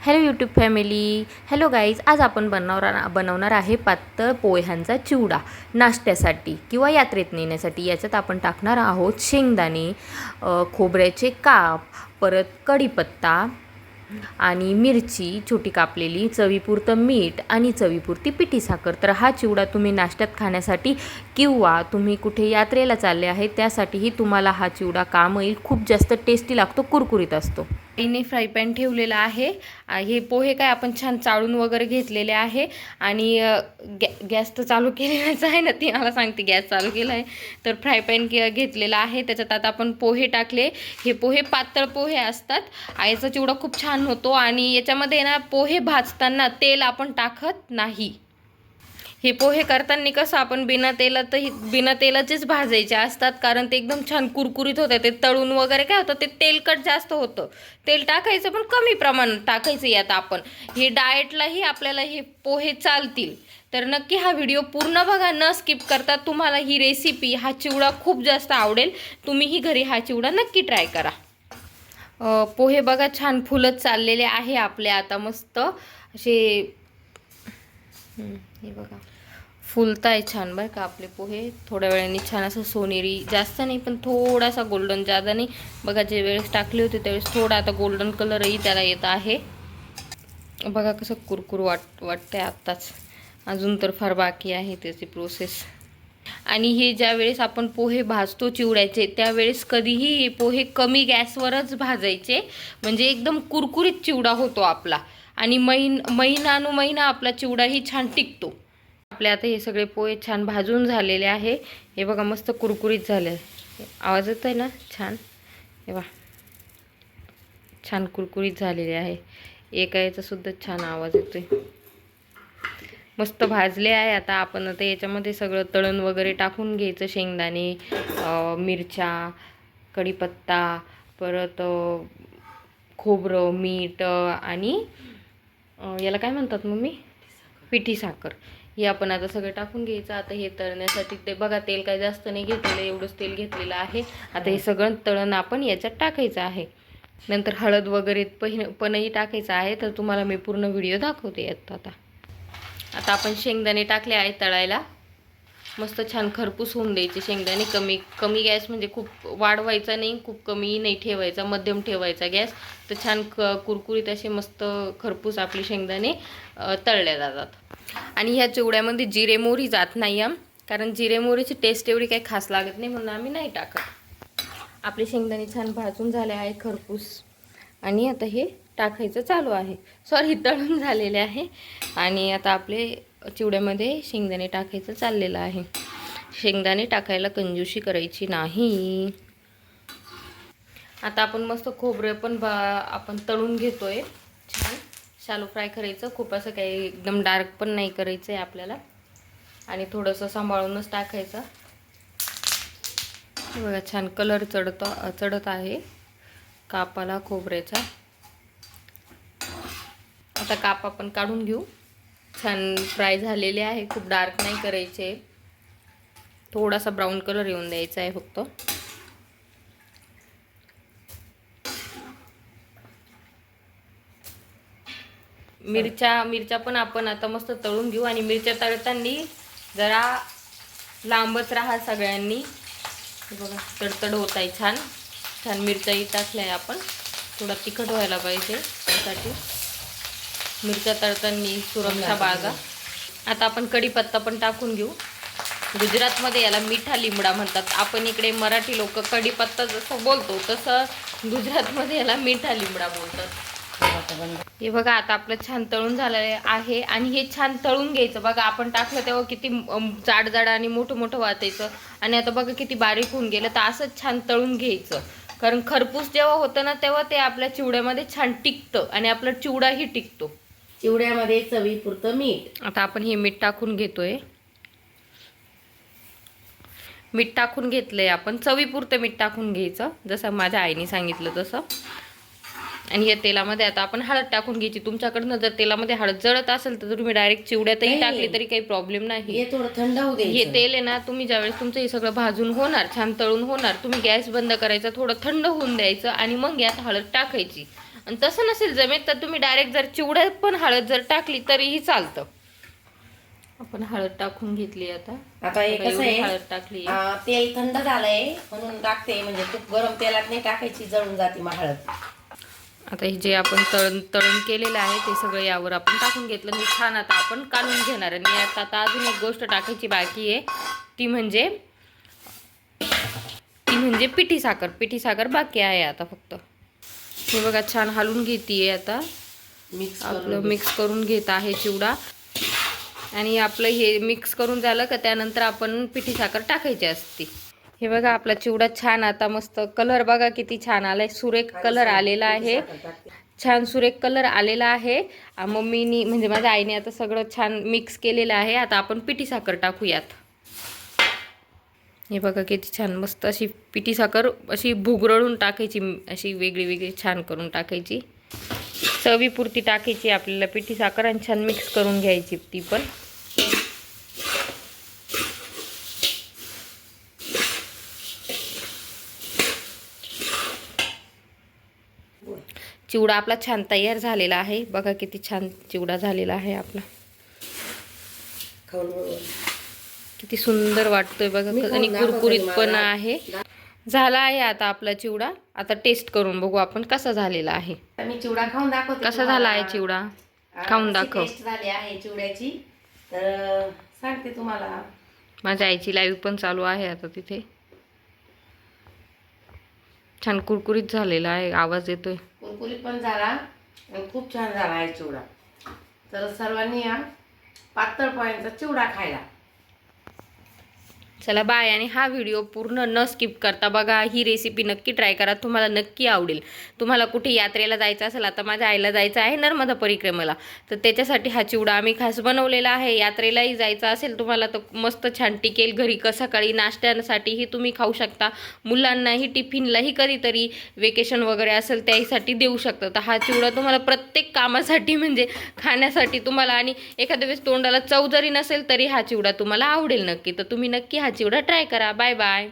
Hello YouTube family. Hello guys. आज आपण बनवणार आहे पातळ पोह्यांचा चिवडा नाश्त्यासाठी किंवा यात्रेत नेण्यासाठी. याच्यात आपण टाकणार आहोत शेंगदाणे, खोबऱ्याचे काप, परत कढीपत्ता आणि मिरची छोटी कापलेली, चवीपुरतं मीठ आणि चवीपुरती पिठी साखर. तर हा चिवडा तुम्ही नाश्त्यात खाण्यासाठी किंवा तुम्ही कुठे यात्रेला चालले आहे त्यासाठीही तुम्हाला हा चिवडा काम येईल. खूप जास्त टेस्टी लागतो, कुरकुरीत असतो. आईने फ्राय पॅन ठेवलेला आहे. हे पोहे काय आपण छान चाळून वगैरे घेतलेले आहे आणि गॅस तर चालू केलेलाच आहे ना, ती मला सांगते गॅस चालू केला आहे. तर फ्राय पॅन घेतलेला आहे, त्याच्यात आता आपण पोहे टाकले. हे पोहे पातळ पोहे असतात. आईचा चिवडा खूप छान होतो आणि याच्यामध्ये ना पोहे भाजताना तेल आपण टाकत नाही. हे पोहे करताना कसं आपण बिना तेलाचेच भाजायचे असतात, कारण ते एकदम छान कुरकुरीत होतं. ते तळून वगैरे काय होतं, ते तेलकट जास्त होतं. तेल टाकायचं पण कमी प्रमाणात टाकायचं. यात आपण हे डाएटलाही आपल्याला हे पोहे चालतील. तर नक्की हा व्हिडिओ पूर्ण बघा, न स्किप करता. तुम्हाला ही रेसिपी, हा चिवडा खूप जास्त आवडेल. तुम्हीही घरी हा चिवडा नक्की ट्राय करा. पोहे बघा छान फुलत चाललेले आहे आपले. आता मस्त असे हे बघा फुलताय छान बरं का आपले पोहे. थोड्या वेळाने छान असं सोनेरी, जास्त नाही पण थोडासा गोल्डन, जादा नाही. बघा जे वेळेस टाकले होते त्यावेळेस थोडा आता गोल्डन कलरही त्याला येत आहे. बघा कसं कुरकुर वाटतंय आत्ताच. अजून तर फार बाकी आहे त्याची प्रोसेस. आणि हे ज्या वेळेस आपण पोहे भाजतो चिवड्याचे, त्यावेळेस कधीही हे पोहे कमी गॅसवरच भाजायचे, म्हणजे एकदम कुरकुरीत चिवडा होतो आपला. आणि महिना आपला चिवडाही छान टिकतो. आपले आता हे सगळे पोहे छान भाजून झालेले आहे. हे बघा मस्त कुरकुरीत झाले. आवाज येतोय ना छान. हे बघा छान कुरकुरीत झालेले आहे. एका याचा सुद्धा छान आवाज येतोय. मस्त भाजले आहे. आता याच्यामध्ये सगळं तळण वगैरे टाकून घ्यायचं. शेंगदाणे, मिरच्या, कढीपत्ता, परत खोबरं, मीठ आणि याला काय म्हणतात मम्मी, पिठी साखर. हे आपण आता सगळं टाकून घ्यायचं. आता हे तळण्यासाठी ते बघा तेल काही जास्त नाही घेतलेलं, एवढंच तेल घेतलेलं आहे. आता हे सगळं तळण आपण याच्यात टाकायचं आहे. नंतर हळद वगैरे पणही टाकायचं आहे. तर तुम्हाला मी पूर्ण व्हिडिओ दाखवते यात. आता आपण शेंगदाणे टाकले आहे तळायला. मस्त छान खरपूस होऊन द्यायचे शेंगदाणे. कमी गॅस म्हणजे खूप वाढवायचा नाही, खूप कमी नाही ठेवायचा, मध्यम ठेवायचा गॅस. तर छान कुरकुरीत असे मस्त खरपूस आपले शेंगदाणे तळले जातात. आणि ह्या चिवड्यामध्ये जिरे मोहरी जात नाही, कारण जिरे मोहरीची टेस्ट एवढी काही खास लागत नाही, म्हणून आम्ही नाही टाकत. आपले शेंगदाणे छान भाजून झाले आहे खरपूस. आणि आता हे टाकायचं चालू आहे. सॉरी, तळून झालेले आहे. आणि आता आपले चिवड्यामध्ये शेंगदाणे टाकायचं चाललेलं आहे. शेंगदाणे टाकायला कंजूशी करायची नाही. आता आपण मस्त खोबरं पण आपण तळून घेतोय. छान शालो फ्राय करायचं. खूप असं काही एकदम डार्क पण नाही करायचं आहे आपल्याला. आणि थोडंसं सांभाळूनच टाकायचं. बघा छान कलर चढत आहे कापाला खोबऱ्याचा. आता काप आपण काढून घेऊ. छान फ्राय झालेले आहे, खूप डार्क नाही करायचे. थोडासा ब्राऊन कलर येऊन द्यायचा आहे फक्त. मिरच्या पण आपण आता मस्त तळून घेऊ. आणि मिरच्या तळताना जरा लांबच राहा सगळ्यांनी. बघा तडतड होत आहे छान. छान मिरच्याही टाकल्या आपण. थोडा तिखट व्हायला पाहिजे त्यासाठी मिरच्या तळताना सुरक्षा बाळगा. आता आपण कढीपत्ता पण टाकून घेऊ. गुजरातमध्ये याला मिठा लिमडा म्हणतात. आपण इकडे मराठी लोक कढीपत्ता जसं बोलतो तसं गुजरातमध्ये याला मिठा लिमडा बोलतात. हे बघा आता आपलं छान तळून झालेलं आहे. आणि हे छान तळून घ्यायचं. बघा आपण टाकलं तेव्हा किती जाड आणि मोठं वाटायचं, आणि आता बघा किती बारीक होऊन गेलं. तर असंच छान तळून घ्यायचं, कारण खरपूस जेव्हा होतं ना तेव्हा ते आपल्या चिवड्यामध्ये छान टिकतं आणि आपला चिवडाही टिकतो. चिवड्यामध्ये चवीपुरतं मीठ. आता आपण हे मीठ टाकून घेतोय. मीठ टाकून घेतलंय आपण. चवीपुरतं मीठ टाकून घ्यायचं, जसं माझ्या आईने सांगितलं तसं. आणि या तेलामध्ये आता आपण हळद टाकून घ्यायची. तुमच्याकडनं जर तेलामध्ये हळद जळत असेल तर तुम्ही डायरेक्ट चिवड्यातही टाकली तरी काही प्रॉब्लेम नाही. हे थोडं थंड होऊ द्यायचं. हे तेल आहे ना, तुम्ही ज्यावेळेस तुमचं हे सगळं भाजून होणार, छान तळून होणार, तुम्ही गॅस बंद करायचा, थोडं थंड होऊन द्यायचं आणि मग यात हळद टाकायची. आणि तसं नसेल जमेत तर तुम्ही डायरेक्ट जर चिवड्यात पण हळद जर टाकली तरीही चालतं. आपण हळद टाकून घेतली आता. आता हे कसं एवढी आहे, हळद टाकली. तेल थंड झालंय म्हणून टाकते, म्हणजे तूप गरम तेलात नाही टाकायची, जळून जाते मग हळद. आता हे जे आपण तळण केलेलं आहे ते सगळं यावर आपण टाकून घेतलं. मी छान आता आपण काढून घेणार. आणि यात आता अजून एक गोष्ट टाकायची बाकी आहे, ती म्हणजे पिठी साखर. पिठी साखर बाकी आहे आता फक्त. हे बघा छान हलवून घेते आता. आपलं मिक्स करून घेत आहे चिवडा. आणि आपलं हे मिक्स करून झालं का त्यानंतर आपण पिठी साखर टाकायची असते. हे बघा आपला चिवडा छान आता मस्त कलर बघा किती छान आलाय. सुरेख कलर आलेला आहे. छान सुरेख कलर आलेला आहे. मम्मीनी म्हणजे माझ्या आईने आता सगळं छान मिक्स केलेलं आहे. आता आपण पिठी साखर टाकूयात. हे बघा किती छान मस्त अशी पिठी साखर अशी भुगरळून टाकायची, अशी वेगळी वेगळी छान करून टाकायची. चवीपुरती टाकायची आपल्याला पिठी साखर आणि छान मिक्स करून घ्यायची ती पण. चिवडा आपला छान तयार झालेला आहे. बघा किती छान चिवडा झालेला आहे आपला. किती सुंदर वाटतोय बघा आणि कुरकुरीत पण आहे. झाला आहे आता आपला चिवडा. आता टेस्ट करून बघू आपण कसा झालेला आहे. मी चिवडा खाऊन दाखवते. कसा झाला आहे चिवडा खाऊन दाखव. टेस्ट झाली आहे चिवड्याची तर सांगते तुम्हाला. माझ्या आईची लाईव्ह पण चालू आहे आता तिथे. छान कुरकुरीत झालेला आहे. आवाज येतोय. कुरकुरीत पण झाला आणि खूप छान झाला आहे चिवडा. तर सर्वांनी या पातळ पोह्यांचा चिवडा खायला. चला बाय. आणि हा व्हिडिओ पूर्ण न स्किप करता बघा. ही रेसिपी नक्की ट्राय करा. तुम्हाला नक्की आवडेल. तुम्हाला कुठे यात्रेला जायचं असेल, आता माझ्या आईला जायचं आहे नर्मदा परिक्रमेला, तर त्याच्यासाठी हा चिवडा आम्ही खास बनवलेला आहे. यात्रेलाही जायचं असेल तुम्हाला तर मस्त छान टिकेल. घरी सकाळी नाश्त्यासाठीही तुम्ही खाऊ शकता. मुलांनाही टिफिनलाही कधीतरी वेकेशन वगैरे असेल त्यासाठी देऊ शकता. तर हा चिवडा तुम्हाला प्रत्येक कामासाठी म्हणजे खाण्यासाठी तुम्हाला, आणि एखाद्या वेळेस तोंडाला चव जरी नसेल तरी हा चिवडा तुम्हाला आवडेल नक्की. तर तुम्ही नक्की हा चिवडा ट्राय करा. Bye bye.